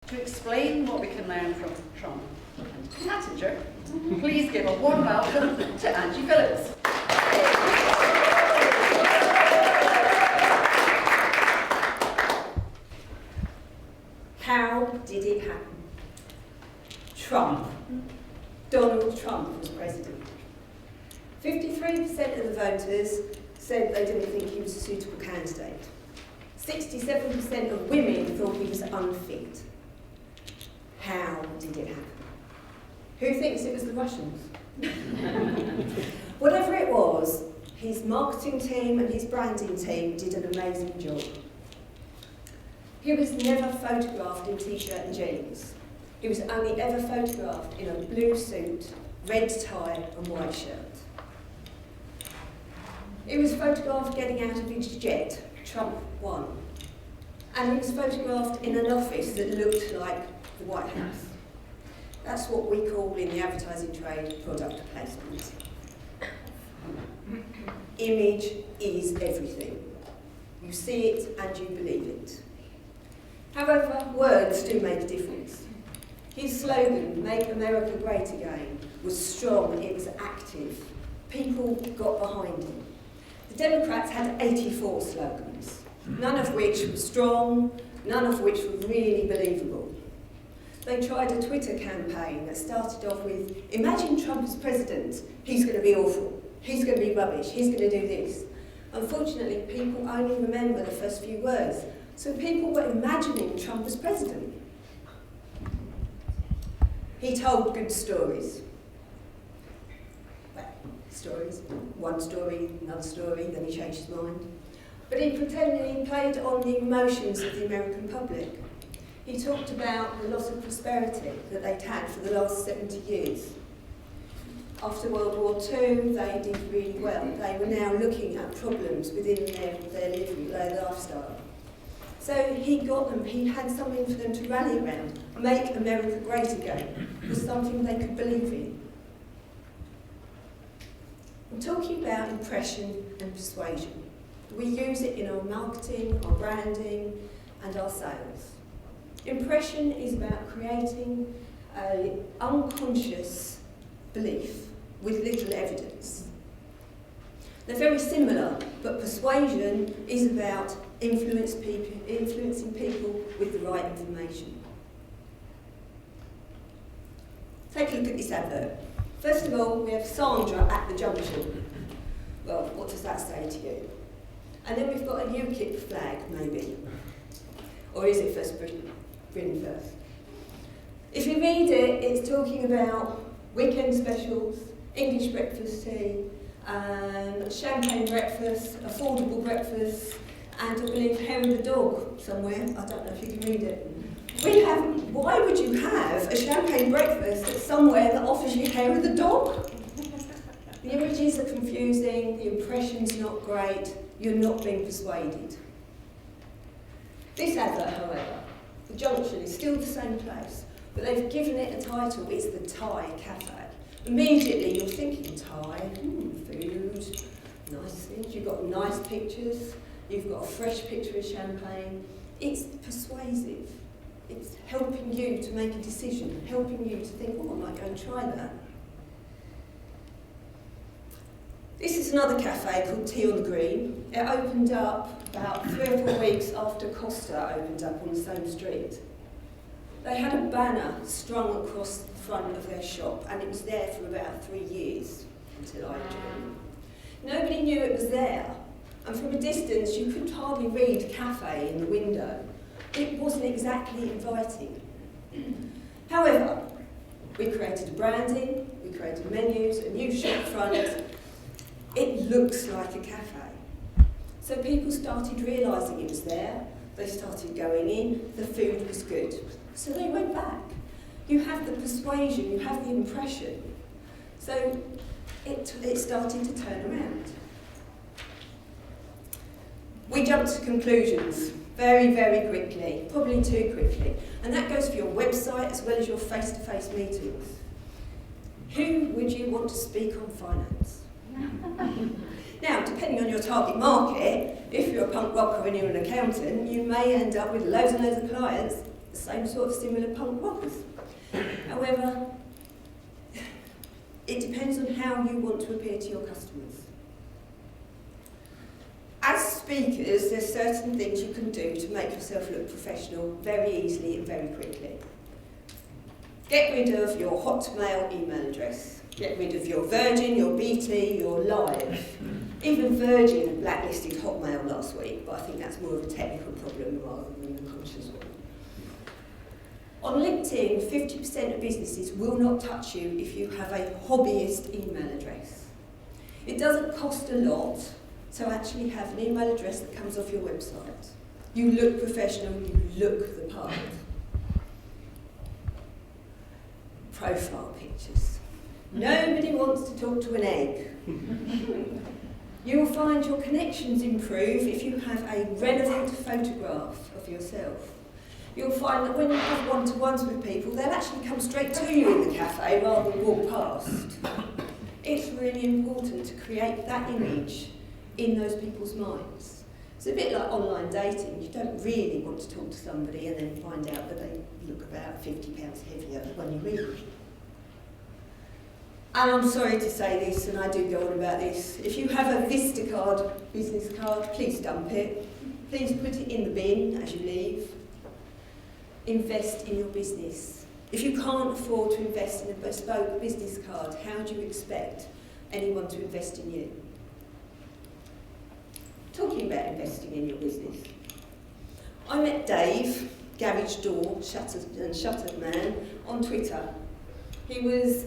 To explain what we can learn from Trump and Taittinger, please give a warm welcome to Angie Phillips. How did it happen? Trump. Donald Trump was president. 53% of the voters said they didn't think he was a suitable candidate. 67% of women thought he was unfit. How did it happen? Who thinks it was the Russians? Whatever it was, his marketing team and his branding team did an amazing job. He was never photographed in t-shirt and jeans. He was only ever photographed in a blue suit, red tie and white shirt. He was photographed getting out of his jet, Trump 1. And he was photographed in an office that looked like the White House. That's what we call in the advertising trade product placement. Image is everything. You see it and you believe it. However, words do make a difference. His slogan, "Make America Great Again," was strong, it was active. People got behind him. The Democrats had 84 slogans, none of which were strong, none of which were really believable. They tried a Twitter campaign that started off with, "Imagine Trump as president, he's going to be awful, he's going to be rubbish, he's going to do this." Unfortunately, people only remember the first few words, so people were imagining Trump as president. He told good stories. Well, stories, one story, another story, then he changed his mind. But he pretended he played on the emotions of the American public. He talked about the loss of prosperity that they'd had for the last 70 years. After World War II, they did really well. They were now looking at problems within their lifestyle. So he got them, he had something for them to rally around. Make America Great Again was something they could believe in. I'm talking about impression and persuasion. We use it in our marketing, our branding, and our sales. Impression is about creating an unconscious belief with little evidence. They're very similar, but persuasion is about influencing people with the right information. Take a look at this advert. First of all, we have Sandra at the junction. Well, what does that say to you? And then we've got a UKIP flag, maybe. Or is it first Britain first? If you read it, it's talking about weekend specials, English breakfast tea, champagne breakfast, affordable breakfast, and I believe hair of the dog somewhere. I don't know if you can read it. Why would you have a champagne breakfast at somewhere that offers you hair of the dog? The images are confusing, the impression's not great, you're not being persuaded. This advert, however, the junction is still the same place, but they've given it a title, it's the Thai Cafe. Immediately you're thinking Thai, food, nice things, you've got nice pictures, you've got a fresh picture of champagne. It's persuasive. It's helping you to make a decision, helping you to think, oh, I might go and try that. This is another cafe called Tea on the Green. It opened up about 3 or 4 weeks after Costa opened up on the same street. They had a banner strung across the front of their shop, and it was there for about 3 years until I joined. Nobody knew it was there, and from a distance you could hardly read cafe in the window. It wasn't exactly inviting. However, we created a branding, we created menus, a new shop front. It looks like a cafe. So people started realising it was there, they started going in, the food was good. So they went back. You have the persuasion, you have the impression. So it started to turn around. We jumped to conclusions very, very quickly, probably too quickly. And that goes for your website as well as your face-to-face meetings. Who would you want to speak on finance? Now, depending on your target market, if you're a punk rocker and you're an accountant, you may end up with loads and loads of clients the same sort of similar punk rockers. However, it depends on how you want to appear to your customers. As speakers, there's certain things you can do to make yourself look professional very easily and very quickly. Get rid of your Hotmail email address. Get rid of your Virgin, your BT, your Live. Even Virgin blacklisted Hotmail last week, but I think that's more of a technical problem rather than a conscious one. On LinkedIn, 50% of businesses will not touch you if you have a hobbyist email address. It doesn't cost a lot to actually have an email address that comes off your website. You look professional, you look the part. Profile pictures. Nobody wants to talk to an egg. You will find your connections improve if you have a relevant photograph of yourself. You'll find that when you have one-to-ones with people, they'll actually come straight to you in the cafe rather than walk past. It's really important to create that image in those people's minds. It's a bit like online dating. You don't really want to talk to somebody and then find out that they look about 50 pounds heavier when you meet them. And I'm sorry to say this, and I do go on about this, if you have a Vista card, business card, please dump it. Please put it in the bin as you leave. Invest in your business. If you can't afford to invest in a bespoke business card, how do you expect anyone to invest in you? Talking about investing in your business, I met Dave, Garage Door Shutter Man, on Twitter. He was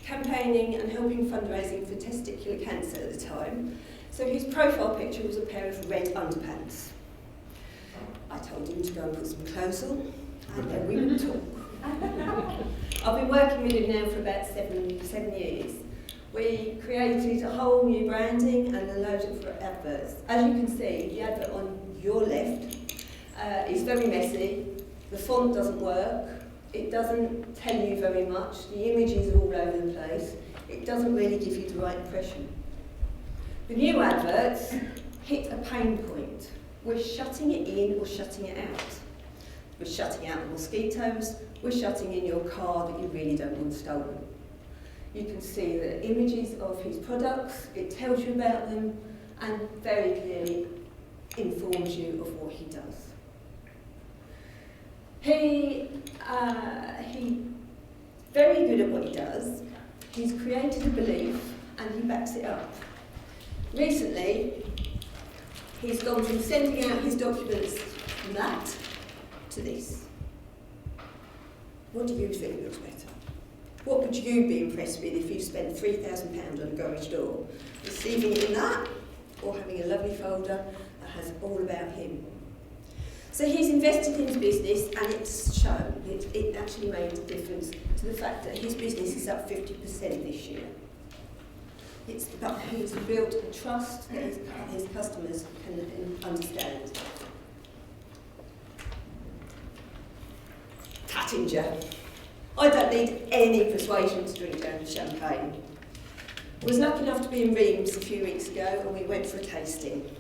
campaigning and helping fundraising for testicular cancer at the time, so his profile picture was a pair of red underpants. I told him to go and put some clothes on, and then we would talk. I've been working with him now for about seven years. We created a whole new branding and a load of adverts. As you can see, the advert on your left is very messy. The font doesn't work. It doesn't tell you very much. The images are all over the place. It doesn't really give you the right impression. The new adverts hit a pain point. We're shutting it in or shutting it out. We're shutting out the mosquitoes. We're shutting in your car that you really don't want stolen. You can see the images of his products, it tells you about them, and very clearly informs you of what he does. He's very good at what he does. He's created a belief, and he backs it up. Recently, he's gone from sending out his documents from that to this. What do you think looks better? What would you be impressed with if you spent £3,000 on a garage door? Receiving it in that, or having a lovely folder that has all about him? So he's invested in his business, and it's shown. It actually made a difference to the fact that his business is up 50% this year. It's about he's built a trust that his customers can understand. Taittinger. I don't need any persuasion to drink down the champagne. I was lucky enough to be in Reims a few weeks ago, and we went for a tasting.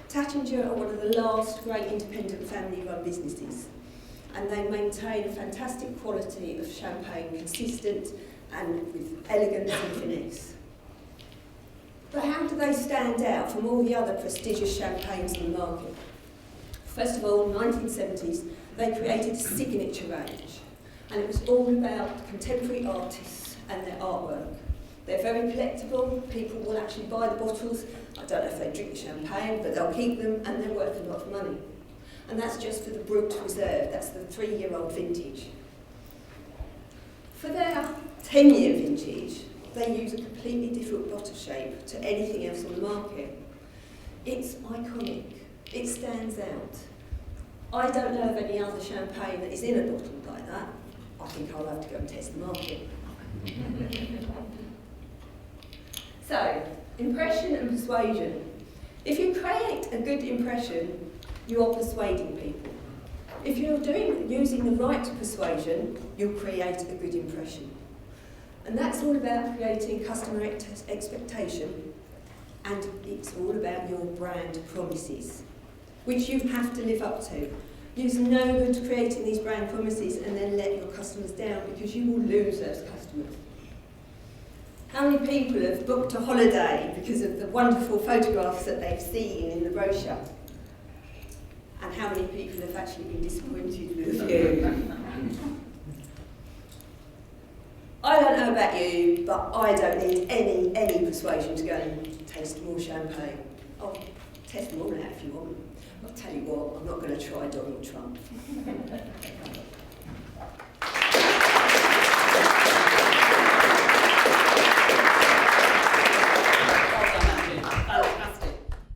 Taittinger are one of the last great independent family-run businesses, and they maintain a fantastic quality of champagne, consistent and with elegance and finesse. But how do they stand out from all the other prestigious champagnes in the market? First of all, in the 1970s, they created a signature range, and it was all about contemporary artists and their artwork. They're very collectible. People will actually buy the bottles. I don't know if they drink the champagne, but they'll keep them, and they're worth a lot of money. And that's just for the Brut Reserve. That's the 3-year-old vintage. For their 10-year vintage, they use a completely different bottle shape to anything else on the market. It's iconic. It stands out. I don't know of any other champagne that is in a bottle like that. I think I'll have to go and test the market. So, impression and persuasion. If you create a good impression, you are persuading people. If you're using the right persuasion, you'll create a good impression. And that's all about creating customer expectation, and it's all about your brand promises, which you have to live up to. Use no good to creating these brand promises and then let your customers down, because you will lose those customers. How many people have booked a holiday because of the wonderful photographs that they've seen in the brochure? And how many people have actually been disappointed with you? I don't know about you, but I don't need any persuasion to go and taste more champagne. Oh, test them all out if you want. I'll tell you what, I'm not going to try Donald Trump.